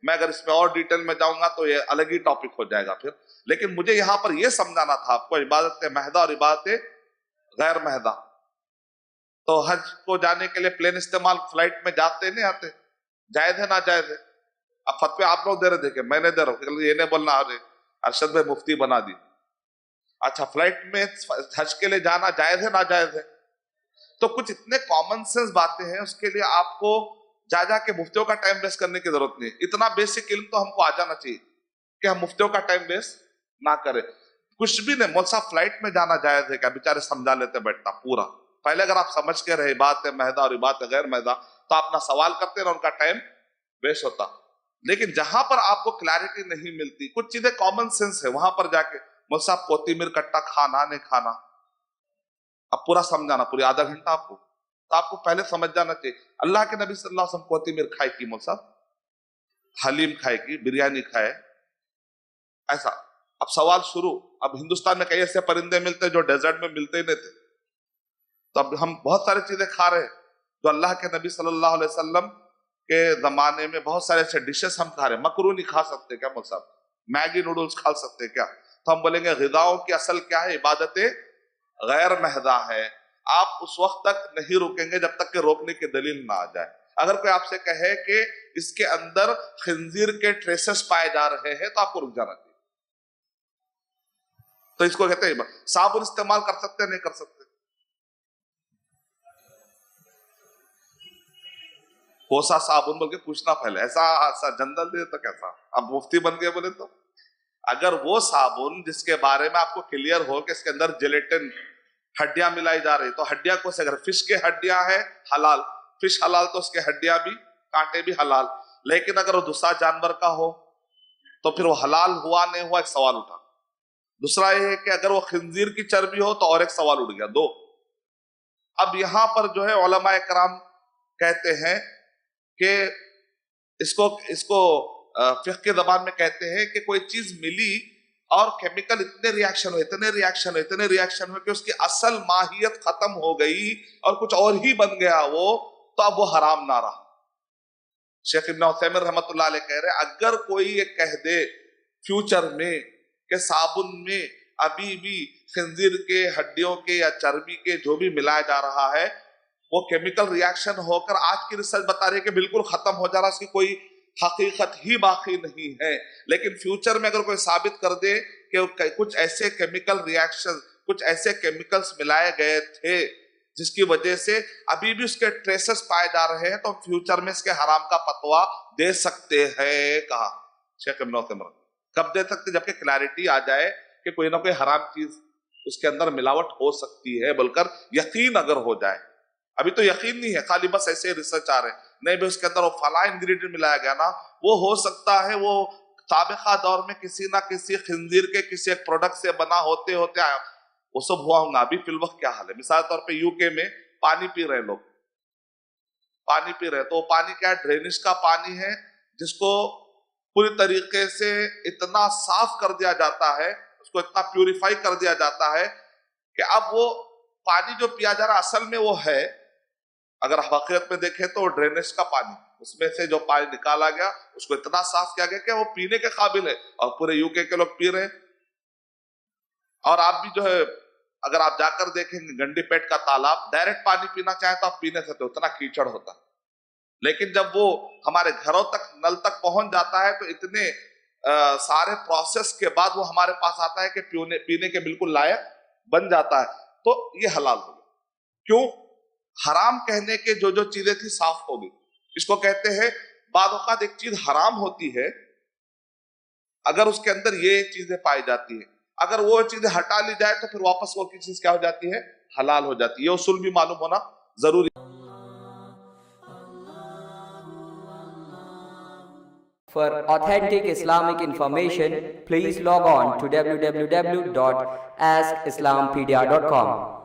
میں اگر اس میں اور ڈیٹیل میں جاؤں گا تو یہ الگ ہی ٹاپک ہو جائے گا پھر. لیکن مجھے یہاں پر یہ سمجھانا تھا آپ کو عبادت مہدہ اور عبادت غیر مہدہ. تو حج کو جانے کے لیے پلین استعمال فلائٹ میں جاتے نہیں آتے, جائز ہے ناجائز ہے؟ اب فتوی آپ لوگ دے رہے دیکھیں, میں نے دے رہا ہوں, یہ نہیں بولنا ارشد بھائی مفتی بنا دی. اچھا فلائٹ میں حج کے لیے جانا جائز ہے ناجائز ہے؟ تو کچھ اتنے کامن سینس باتیں ہیں, اس کے لیے آپ کو جا کے مفتیوں کا ٹائم ویسٹ کرنے کی ضرورت نہیں. اتنا بیسک علم تو ہم کو آ جانا چاہیے کہ ہم مفتیوں کا ٹائم ویسٹ نہ کریں. کچھ بھی نہیں, مول صاحب فلائٹ میں جانا جائز ہے کیا؟ بیچارے سمجھا لیتے بیٹھنا پورا. پہلے اگر آپ سمجھ کے رہے عبادت مہدہ اور عبادت غیر مہدہ تو آپ نہ سوال کرتے نہ ان کا ٹائم ویسٹ ہوتا. لیکن جہاں پر آپ کو کلیئرٹی نہیں ملتی, کچھ چیزیں کامن سینس ہے, وہاں پر جا کے مول صاحب کوتیمیر کٹا کھانا نہیں کھانا, اب پورا سمجھانا, پوری آدھا گھنٹہ آپ کو, تو آپ کو پہلے سمجھ جانا چاہیے. اللہ کے نبی صلی اللہ علیہ وسلم کوتیمیر کھائے کی مول صاحب, حلیم کھائے کی, بریانی کھائے, ایسا. اب سوال شروع, اب ہندوستان میں کئی ایسے پرندے ملتے جو ڈیزرٹ میں ملتے ہی نہیں تھے, تو اب ہم بہت ساری چیزیں کھا رہے ہیں جو اللہ کے نبی صلی اللہ علیہ وسلم کے زمانے میں بہت سارے ایسے ڈشز ہم کھا رہے ہیں. مکرونی کھا سکتے کیا مول صاحب؟ میگی نوڈلز کھا سکتے کیا؟ تو ہم بولیں گے غذاؤں کی اصل کیا ہے؟ عبادت غیر مہدہ ہے. آپ اس وقت تک نہیں روکیں گے جب تک کہ روکنے کی دلیل نہ آ جائے. اگر کوئی آپ سے کہے کہ اس کے اندر خنزیر کے ٹریسز پائے جا رہے ہیں تو آپ کو رک جانا چاہیے. تو اس کو کہتے ہیں صابن استعمال کر سکتے نہیں کر سکتے؟ کوسا صابن بول کے پوچھنا پہلے, ایسا جنرل دے تو کیسا؟ اب مفتی بن گئے بولے تو. اگر وہ صابن جس کے بارے میں آپ کو کلیئر ہو کہ اس کے اندر جیلیٹن ہڈیاں ملائی جا رہی, تو ہڈیاں کو سے اگر فش کے ہڈیاں ہیں حلال, فش حلال تو اس کے ہڈیاں بھی کانٹے بھی حلال. لیکن اگر وہ دوسرا جانور کا ہو تو پھر وہ حلال ہوا نہیں ہوا, ایک سوال اٹھا. دوسرا یہ ہے کہ اگر وہ خنزیر کی چربی ہو تو اور ایک سوال اٹھ گیا, دو. اب یہاں پر جو ہے علماء کرام کہتے ہیں کہ اس کو فقہ کے زبان میں کہتے ہیں کہ کوئی چیز ملی اور کیمیکل اتنے ریاکشن ہوئے کہ اس کی اصل ماہیت ختم ہو گئی اور کچھ اور ہی بن گیا وہ, تو اب وہ حرام نہ رہا. شیخ ابن عثیمین رحمۃ اللہ علیہ کہہ رہے اگر کوئی یہ کہہ دے فیوچر میں کہ صابن میں ابھی بھی خنزیر کے ہڈیوں کے یا چربی کے جو بھی ملایا جا رہا ہے وہ کیمیکل ریاکشن ہو کر آج کی ریسرچ بتا رہی ہے کہ بالکل ختم ہو جا رہا, اس کی کوئی حقیقت ہی باقی نہیں ہے. لیکن فیوچر میں اگر کوئی ثابت کر دے کہ کچھ ایسے کیمیکل ریاکشن, کچھ ایسے کیمیکلز ملائے گئے تھے جس کی وجہ سے ابھی بھی اس کے ٹریسز پائے جا رہے ہیں, تو فیوچر میں اس کے حرام کا فتویٰ دے سکتے ہیں. کہا شیخ ابن عثیمین. کب دے سکتے؟ جبکہ کلیئرٹی آ جائے کہ کوئی نہ کوئی حرام چیز اس کے اندر ملاوٹ ہو سکتی ہے بول کر یقین اگر ہو جائے. ابھی تو یقین نہیں ہے, خالی بس ایسے ریسرچ آ رہے ہیں, نہیں بھی اس کے اندر وہ فلاں انگریڈینٹ ملایا گیا نا, وہ ہو سکتا ہے وہ سابقہ دور میں کسی نہ کسی خنزیر کے کسی ایک پروڈکٹ سے بنا ہوتے وہ سب ہوا ہوں گا. ابھی فی الوقت کیا حال ہے؟ مثال طور پہ یو کے میں پانی پی رہے لوگ, پانی پی رہے, تو پانی کیا ہے؟ ڈرینیج کا پانی ہے جس کو پوری طریقے سے اتنا صاف کر دیا جاتا ہے, اس کو اتنا پیوریفائی کر دیا جاتا ہے کہ اب وہ پانی جو پیا جا رہا اصل میں وہ ہے, اگر حقیقت میں دیکھیں تو ڈرینیج کا پانی, اس میں سے جو پانی نکالا گیا اس کو اتنا صاف کیا گیا کہ وہ پینے کے قابل ہے, اور پورے یو کے لوگ پی رہے ہیں. اور آپ بھی جو ہے اگر آپ جا کر دیکھیں گے گنڈی پیٹ کا تالاب, ڈائریکٹ پانی پینا چاہیں تو آپ پی نہیں سکتے, اتنا کیچڑ ہوتا. لیکن جب وہ ہمارے گھروں تک نل تک پہنچ جاتا ہے تو اتنے سارے پروسیس کے بعد وہ ہمارے پاس آتا ہے کہ پینے کے بالکل لائق بن جاتا ہے, تو یہ حلال ہو گیا. کیوں؟ حرام کہنے کے جو چیزیں تھی صاف ہو گئی. اس کو کہتے ہیں بعض اوقات ایک چیز حرام ہوتی ہے اگر اس کے اندر یہ چیزیں پائی جاتی ہیں, اگر وہ چیزیں ہٹا لی جائے تو پھر واپس وہ چیز کیا ہو جاتی ہے؟ حلال ہو جاتی ہے. یہ اصول بھی معلوم ہونا ضروری. For authentic Islamic information, please log on to www.askislampedia.com.